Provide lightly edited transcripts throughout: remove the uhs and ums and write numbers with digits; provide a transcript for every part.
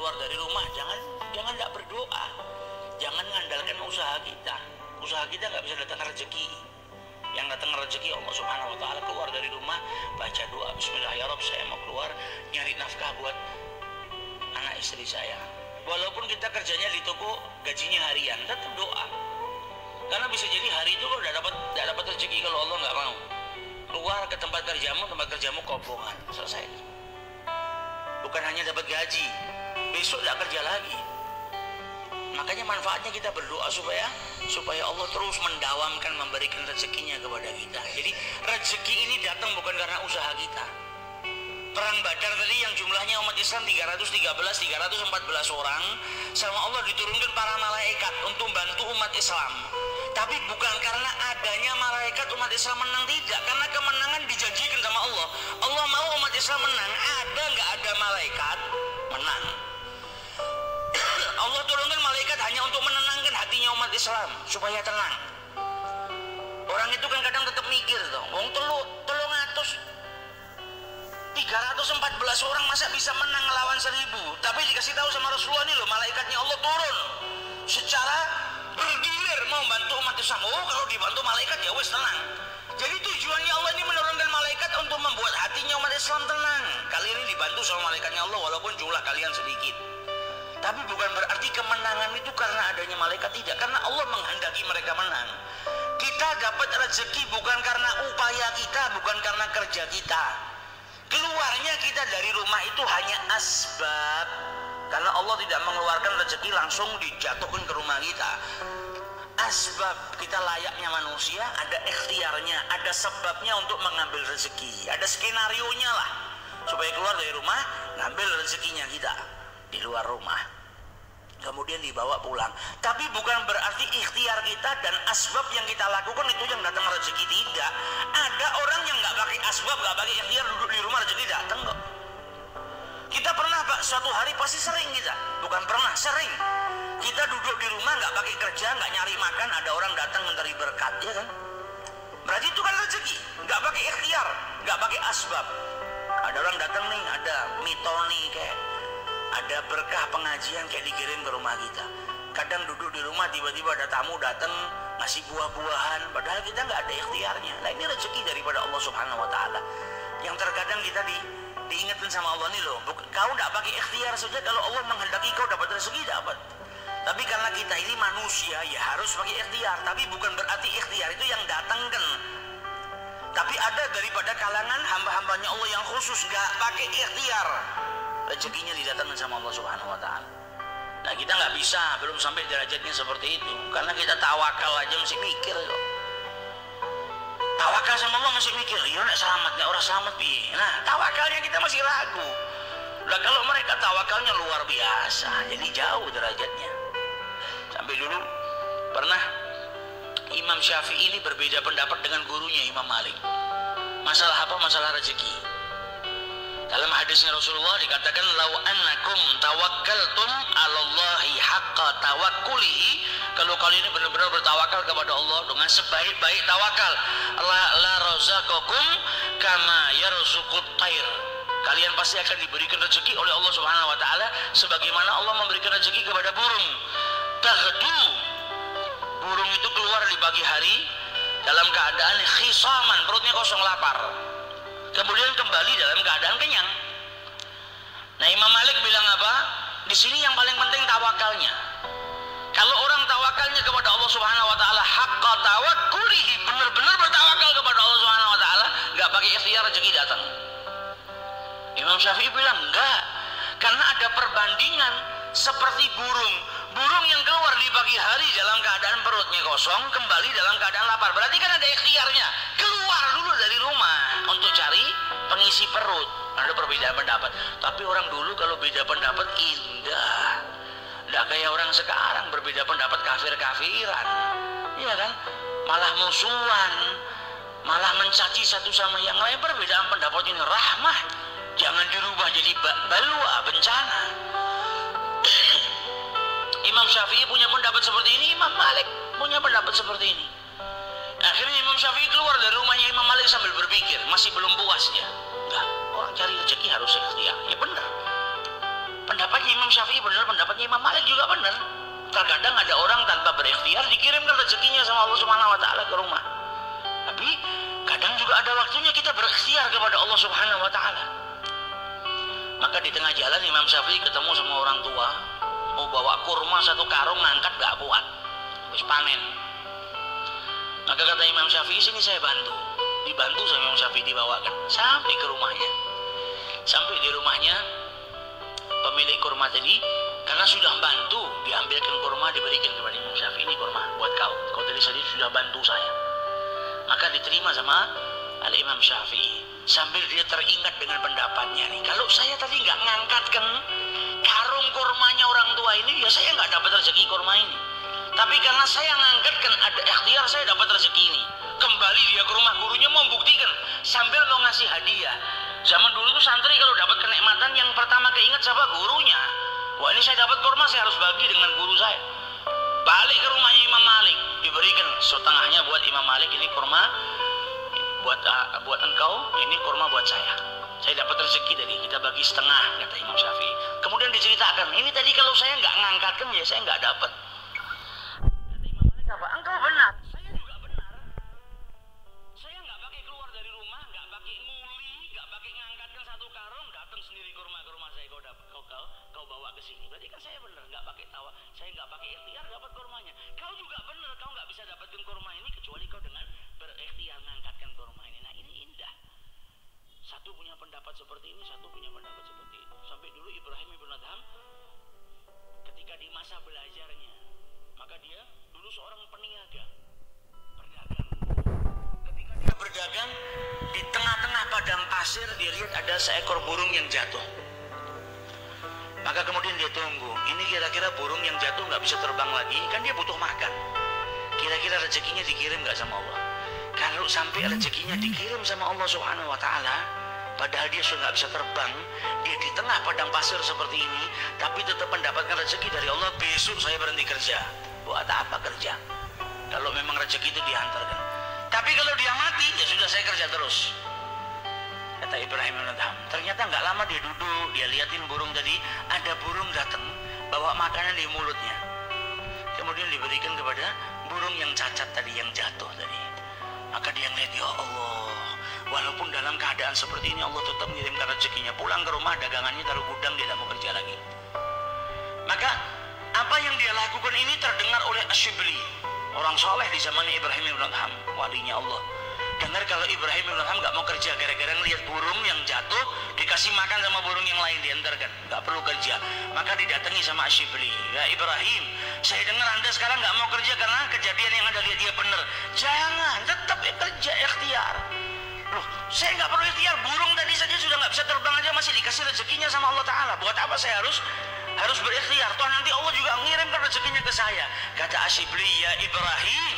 keluar dari rumah, jangan tidak berdoa, jangan mengandalkan usaha kita. Usaha kita nggak bisa datang rezeki. Yang datang rezeki Allah Subhanahu Wa Taala. Keluar dari rumah, baca doa, Bismillah ya Rabb, saya mau keluar nyari nafkah buat anak istri saya. Walaupun kita kerjanya di toko, gajinya harian, tetap doa. Karena bisa jadi hari itu kalau tidak dapat rezeki kalau Allah nggak mau. Keluar ke tempat kerjamu kobongan, selesai. Bukan hanya dapat gaji, besok tidak kerja lagi. Makanya manfaatnya kita berdoa supaya Allah terus mendawamkan, memberikan rezekinya kepada kita. Jadi rezeki ini datang bukan karena usaha kita. Perang Badar tadi yang jumlahnya umat Islam 314 orang, sama Allah diturunkan para malaikat untuk bantu umat Islam. Tapi bukan karena adanya malaikat umat Islam menang, tidak. Karena kemenangan dijanjikan sama Allah. Allah mau umat Islam menang, ada nggak ada malaikat menang. Allah turunkan malaikat hanya untuk menenangkan hatinya umat Islam supaya tenang. Orang itu kan kadang tetap mikir tuh, wong telung atus 314 orang masa bisa menang ngelawan 1000. Tapi dikasih tahu sama Rasulullah nih loh, malaikatnya Allah turun secara bergilir mau bantu umat Islam. Oh, kalau dibantu malaikat ya wes tenang. Jadi tujuannya Allah ini menurunkan malaikat untuk membuat hatinya umat Islam tenang. Kali ini dibantu sama malaikatnya Allah walaupun jumlah kalian sedikit. Tapi bukan berarti kemenangan itu karena adanya malaikat, tidak. Karena Allah menghendaki mereka menang. Kita dapat rezeki bukan karena upaya kita, bukan karena kerja kita. Keluarnya kita dari rumah itu hanya asbab. Karena Allah tidak mengeluarkan rezeki langsung dijatuhkan ke rumah kita. Asbab, kita layaknya manusia, ada ikhtiarnya, ada sebabnya untuk mengambil rezeki. Ada skenarionya lah supaya keluar dari rumah, ngambil rezekinya kita di luar rumah, kemudian dibawa pulang. Tapi bukan berarti ikhtiar kita dan asbab yang kita lakukan itu yang datang rezeki, tidak. Ada orang yang nggak pakai asbab, nggak pakai ikhtiar, duduk di rumah rezeki datang kok. Kita pernah Pak, suatu hari pasti sering kita, bukan pernah, sering kita duduk di rumah nggak pakai kerja, nggak nyari makan, ada orang datang mencari berkat, ya kan? Berarti itu kan rezeki, nggak pakai ikhtiar, nggak pakai asbab. Ada orang datang nih, ada mitoni kayak ada berkah pengajian kayak dikirim ke rumah kita. Kadang duduk di rumah tiba-tiba ada tamu datang ngasih buah-buahan, padahal kita nggak ada ikhtiarnya. Nah ini rezeki daripada Allah Subhanahu Wa Taala. Yang terkadang kita diingatkan sama Allah nih loh, kau nggak pakai ikhtiar saja, kalau Allah menghendaki kau dapat rezeki dapat. Tapi karena kita ini manusia ya harus pakai ikhtiar. Tapi bukan berarti ikhtiar itu yang datangkan. Tapi ada daripada kalangan hamba-hambanya Allah yang khusus nggak pakai ikhtiar, rezekinya didatangkan sama Allah Subhanahu Wa Taala. Nah kita nggak bisa, belum sampai derajatnya seperti itu, karena kita tawakal aja masih mikir kok. Tawakal sama Allah masih mikir, iya nek selamat, nek orang selamat piye. Nah tawakalnya kita masih ragu. Nah kalau mereka tawakalnya luar biasa, jadi jauh derajatnya. Sampai dulu pernah Imam Syafi'i ini berbeda pendapat dengan gurunya Imam Malik. Masalah apa? Masalah rezeki. Dalam hadisnya Rasulullah dikatakan, lau annakum tawakkaltum 'alallahi haqqa tawakkulihi, kalau kalian ini benar-benar bertawakal kepada Allah dengan sebaik-baik tawakal, la razaqakum kama yarzuqut thair, kalian pasti akan diberikan rezeki oleh Allah Subhanahu Wa Taala sebagaimana Allah memberikan rezeki kepada burung. Taghdu, burung itu keluar di pagi hari dalam keadaan khisaman, perutnya kosong lapar, kemudian kembali dalam keadaan kenyang. Nah Imam Malik bilang apa? Di sini yang paling penting tawakalnya. Kalau orang tawakalnya kepada Allah Subhanahu Wa Taala haqqa tawakkulihi, benar-benar bertawakal kepada Allah Subhanahu Wa Taala, nggak pakai ikhtiar, rezeki datang. Imam Syafi'i bilang enggak, karena ada perbandingan seperti burung yang keluar di pagi hari dalam keadaan perutnya kosong, kembali dalam keadaan lapar. Berarti kan ada ikhtiarnya, keluar dulu dari rumah untuk cari pengisi perut. Ada perbedaan pendapat, tapi orang dulu kalau beda pendapat indah, tidak kayak orang sekarang berbeda pendapat kafir-kafiran, iya kan? Malah musuhan, malah mencaci satu sama yang lain. Perbedaan pendapat ini rahmah, jangan dirubah jadi balwa, bencana. Imam Syafi'i punya pendapat seperti ini, Imam Malik punya pendapat seperti ini. Akhirnya Imam Syafi'i keluar dari rumahnya Imam Malik sambil berpikir, masih belum puas dia. Enggak, orang cari rezeki harus ikhtiar. Ya benar. Pendapatnya Imam Syafi'i Pendapatnya Imam Malik juga benar. Terkadang ada orang tanpa berikhtiar dikirimkan rezekinya sama Allah Subhanahu wa taala ke rumah. Tapi kadang juga ada waktunya kita berikhtiar kepada Allah Subhanahu wa taala. Maka di tengah jalan Imam Syafi'i ketemu sama orang tua, mau bawa kurma 1 karung, ngangkat gak kuat, habis panen. Maka kata Imam Syafi'i, sini saya bantu. Dibantu sama Imam Syafi'i, dibawakan sampai ke rumahnya. Sampai di rumahnya, pemilik kurma tadi, karena sudah bantu, diambilkan kurma, diberikan kepada Imam Syafi'i. Ini kurma buat kau, kau tadi sudah bantu saya. Maka diterima sama Al-Imam Syafi'i. Sambil dia teringat dengan pendapatnya nih, kalau saya tadi nggak ngangkatkan karung kurmanya orang tua ini, ya saya nggak dapat rezeki kurma ini. Tapi karena saya ngangkatkan, ada ikhtiar, saya dapat rezeki ini. Kembali dia ke rumah gurunya mau buktikan, sambil mau ngasih hadiah. Zaman dulu tuh santri kalau dapat kenikmatan, yang pertama keinget siapa? Gurunya. Wah, ini saya dapat kurma, saya harus bagi dengan guru saya. Balik ke rumahnya Imam Malik, diberikan setengahnya buat Imam Malik, ini kurma buat engkau, ini kurma buat saya. Saya dapat rezeki dari kita bagi setengah, kata Imam Syafi'i. Kemudian diceritakan, ini tadi kalau saya nggak ngangkatkan, ya saya nggak dapat. Kata Imam Malik apa? Engkau benar, saya juga benar. Saya nggak pakai keluar dari rumah, nggak pakai nguli, nggak pakai ngangkatkan 1 karung, datang sendiri ke rumah saya, kau bawa ke sini. Berarti kan saya benar, nggak pakai tawa, saya nggak pakai ikhtiar dapat kurmanya. Kau juga benar, kau nggak bisa dapatin kurma ini kecuali kau dengan berikhtiar ngangkatkan kurma ini. Nah, ini indah. Satu punya pendapat seperti ini, satu punya pendapat seperti itu. Sampai dulu Ibrahim ibn Adham ketika di masa belajarnya, maka dia dulu seorang peniaga, berdagang. Ketika dia berdagang, di tengah-tengah padang pasir dia lihat ada seekor burung yang jatuh. Maka kemudian dia tunggu, ini kira-kira burung yang jatuh nggak bisa terbang lagi, kan dia butuh makan. Kira-kira rezekinya dikirim nggak sama Allah? Kalau sampai rezekinya dikirim sama Allah Subhanahu wa taala, padahal dia sudah nggak bisa terbang, dia di tengah padang pasir seperti ini, tapi tetap mendapatkan rezeki dari Allah. Besok saya berhenti kerja. Buat apa kerja? Kalau memang rezeki itu dihantarkan. Tapi kalau dia mati, ya sudah, saya kerja terus. Kata Ibrahim bin Adham. Ternyata nggak lama dia duduk, dia liatin burung tadi, ada burung datang bawa makanan di mulutnya. Kemudian diberikan kepada burung yang cacat tadi, yang jatuh tadi. Maka dia ngeliat, ya Allah, walaupun dalam keadaan seperti ini Allah tetap mengirimkan rezekinya. Pulang ke rumah, dagangannya taruh gudang, dia tidak mau kerja lagi. Maka apa yang dia lakukan ini terdengar oleh Asyibli, orang soleh di zaman Ibrahim bin Adham, walinya Allah. Dengar kalau Ibrahim bin Adham nggak mau kerja, gara-gara ngelihat burung yang jatuh, dikasih makan sama burung yang lain, diantarkan, nggak perlu kerja. Maka didatangi sama Asyibli, ya Ibrahim, saya dengar Anda sekarang nggak mau kerja karena kejadian yang Anda lihat dia benar. Jangan, tetap kerja, ikhtiar. Loh, saya nggak perlu ikhtiar, burung tadi saja sudah nggak bisa terbang aja masih dikasih rezekinya sama Allah Ta'ala. Buat apa saya harus berikhtiar? Toh nanti Allah juga mengirimkan rezekinya ke saya. Kata Asyibli, ya Ibrahim,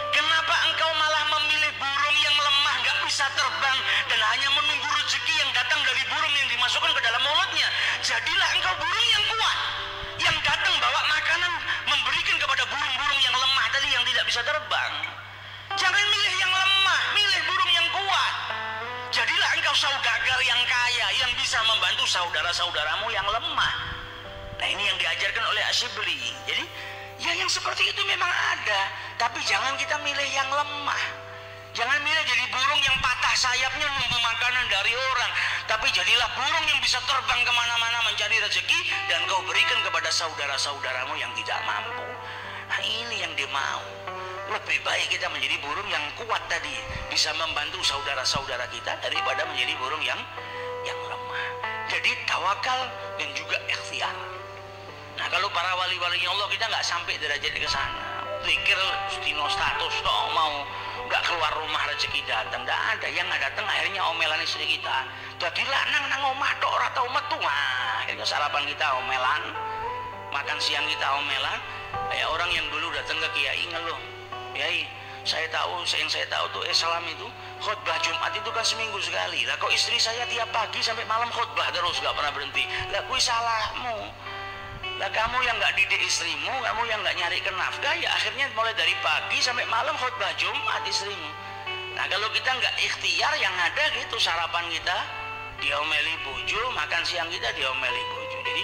kenapa engkau malah memilih burung yang lemah, nggak bisa terbang, dan hanya menunggu rezeki yang datang dari burung yang dimasukkan ke dalam mulutnya? Jadilah engkau burung yang kuat, yang datang bawa makanan, memberikan kepada burung-burung yang lemah tadi yang tidak bisa terbang. Jangan milih yang lemah, milih burung yang kuat. Jadilah engkau saudagar yang kaya, yang bisa membantu saudara-saudaramu yang lemah. Nah, ini yang diajarkan oleh Asyibli. Jadi ya yang seperti itu memang ada, tapi jangan kita milih yang lemah. Jangan milih jadi burung yang patah sayapnya nunggu makanan dari orang, tapi jadilah burung yang bisa terbang kemana-mana mencari rezeki, dan kau berikan kepada saudara-saudaramu yang tidak mampu. Nah, ini yang dia mau. Lebih baik kita menjadi burung yang kuat tadi, bisa membantu saudara-saudara kita, daripada menjadi burung yang lemah. Jadi tawakal dan juga ikhtiar. Nah, kalau para wali-walinya Allah, kita nggak sampai derajat ke sana. Pikir stino status toh mau nggak keluar rumah rezeki datang, nggak ada. Yang nggak datang akhirnya omelan istri kita. Jadi lanang nang omah tok ora tau metu. Akhirnya sarapan kita omelan, makan siang kita omelan. Kayak orang yang dulu datang ke kiai ngeluh, Kiai, saya tahu tuh Islam itu khutbah Jumat itu kan seminggu sekali. Lah kok istri saya tiap pagi sampai malam khutbah terus, nggak pernah berhenti. Lah kuwi salahmu. Lah kamu yang nggak didik istrimu, kamu yang nggak nyarikan nafkah, ya akhirnya mulai dari pagi sampai malam khutbah Jumat istrimu. Nah, kalau kita nggak ikhtiar, yang ada gitu, sarapan kita diomeli bojo, makan siang kita diomeli bojo. Jadi